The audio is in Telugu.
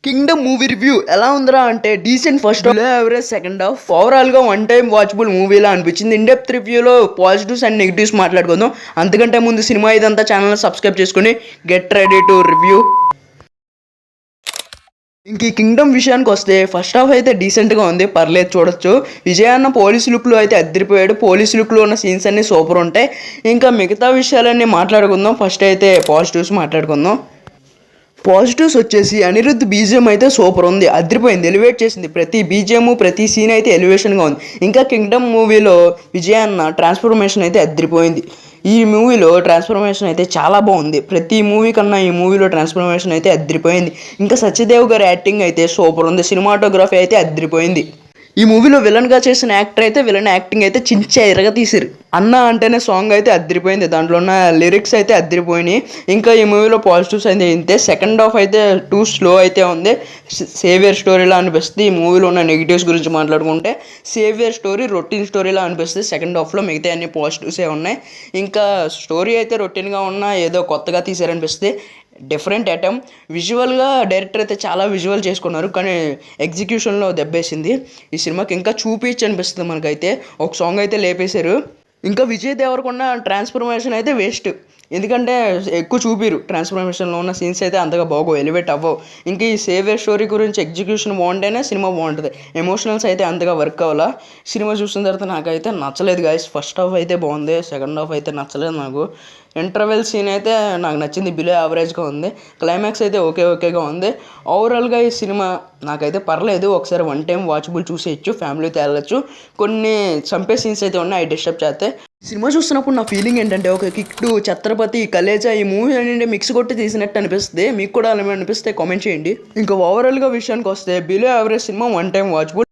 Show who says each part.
Speaker 1: కింగ్డమ్ మూవీ రివ్యూ ఎలా ఉందిరా అంటే decent first half, average second half, ఓవరాల్గా వన్ టైం వాచబుల్ మూవీలా అనిపించింది. ఇన్ డెప్త్ రివ్యూలో పాజిటివ్స్ అండ్ నెగిటివ్స్ మాట్లాడుకుందాం. అంతకంటే ముందు సినిమా ఇదంతా ఛానల్ సబ్స్క్రైబ్ చేసుకుని గెట్ రెడీ టు రివ్యూ. ఇంక ఈ కింగ్డమ్ విషయానికి వస్తే ఫస్ట్ హాఫ్ అయితే డీసెంట్గా ఉంది, పర్లేదు చూడొచ్చు. విజయ్ అన్న పోలీస్ లుక్లో అయితే అద్దరిపోయాడు. పోలీస్ లుక్లో ఉన్న సీన్స్ అన్నీ సూపర్ ఉంటాయి. ఇంకా మిగతా విషయాలన్నీ మాట్లాడుకుందాం. ఫస్ట్ అయితే పాజిటివ్స్ మాట్లాడుకుందాం. పాజిటివ్స్ వచ్చేసి అనిరుద్ధ్ బీజిఎం అయితే సూపర్ ఉంది, అదిరిపోయింది, ఎలివేట్ చేసింది. ప్రతి బీజిఎం ప్రతి సీన్ అయితే ఎలివేషన్గా ఉంది. ఇంకా కింగ్డమ్ మూవీలో విజయ్ అన్న ట్రాన్స్ఫర్మేషన్ అయితే అదిరిపోయింది. ఈ మూవీలో ట్రాన్స్ఫర్మేషన్ అయితే చాలా బాగుంది. ప్రతి మూవీ కన్నా ఈ మూవీలో ట్రాన్స్ఫర్మేషన్ అయితే అదిరిపోయింది. ఇంకా సత్యదేవ్ గారి యాక్టింగ్ అయితే సూపర్ ఉంది. సినిమాటోగ్రఫీ అయితే అదిరిపోయింది. ఈ మూవీలో విలన్గా చేసిన యాక్టర్ అయితే విలన్ యాక్టింగ్ అయితే చించా ఎరగ తీసిరు. అన్న అంటేనే సాంగ్ అయితే అద్దరిపోయింది, దాంట్లో ఉన్న లిరిక్స్ అయితే అద్దరిపోయినాయి. ఇంకా ఈ మూవీలో పాజిటివ్స్ అయితే ఇంతే. సెకండ్ హాఫ్ అయితే టూ స్లో అయితే ఉంది, సేవియర్ స్టోరీలా అనిపిస్తుంది. ఈ మూవీలో ఉన్న నెగిటివ్స్ గురించి మాట్లాడుకుంటే సేవియర్ స్టోరీ రొటీన్ స్టోరీలా అనిపిస్తుంది సెకండ్ హాఫ్లో. మిగతా అన్ని పాజిటివ్సే ఉన్నాయి. ఇంకా స్టోరీ అయితే రొటీన్గా ఉన్నా ఏదో కొత్తగా తీసారనిపిస్తుంది. Different item. విజువల్గా డైరెక్టర్ అయితే చాలా విజువల్ చేసుకున్నారు, కానీ ఎగ్జిక్యూషన్లో దెబ్బేసింది. ఈ సినిమాకి ఇంకా చూపించి అనిపిస్తుంది మనకైతే. ఒక సాంగ్ అయితే లేపేశారు. ఇంకా విజయ్ దేవరకొండ ట్రాన్స్ఫర్మేషన్ అయితే వేస్ట్, ఎందుకంటే ఎక్కువ చూపిరు. ట్రాన్స్ఫర్మేషన్లో ఉన్న సీన్స్ అయితే అంతగా బాగో, ఎలివేట్ అవ్వవు. ఇంకా ఈ సేవియర్ స్టోరీ గురించి ఎగ్జిక్యూషన్ బాగుంటేనే సినిమా బాగుంటుంది. ఎమోషనల్స్ అయితే అంతగా వర్క్ అవ్వాలా. సినిమా చూసిన తర్వాత నాకైతే నచ్చలేదు గాయస్. ఫస్ట్ హాఫ్ అయితే బాగుంది, సెకండ్ హాఫ్ అయితే నచ్చలేదు నాకు. ఇంటర్వెల్ సీన్ అయితే నాకు నచ్చింది, బిలో యావరేజ్గా ఉంది. క్లైమాక్స్ అయితే ఓకేగా ఉంది. ఓవరాల్గా ఈ సినిమా నాకైతే పర్లేదు, ఒకసారి వన్ టైం వాచబుల్ చూసేయచ్చు, ఫ్యామిలీతో వెళ్ళచ్చు. కొన్ని చంపే సీన్స్ అయితే ఉన్నాయి, డిస్టర్బ్ చేస్తే. సినిమా చూస్తున్నప్పుడు నా ఫీలింగ్ ఏంటంటే ఒక కిక్టు, ఛత్రపతి, కలేజా ఈ మూవీ అనేది మిక్స్ కొట్టి తీసినట్టు అనిపిస్తుంది. మీకు కూడా అలా అనిపిస్తే కామెంట్ చేయండి. ఇంకా ఓవరాల్గా విషయానికి వస్తే below average cinema, one time watchable.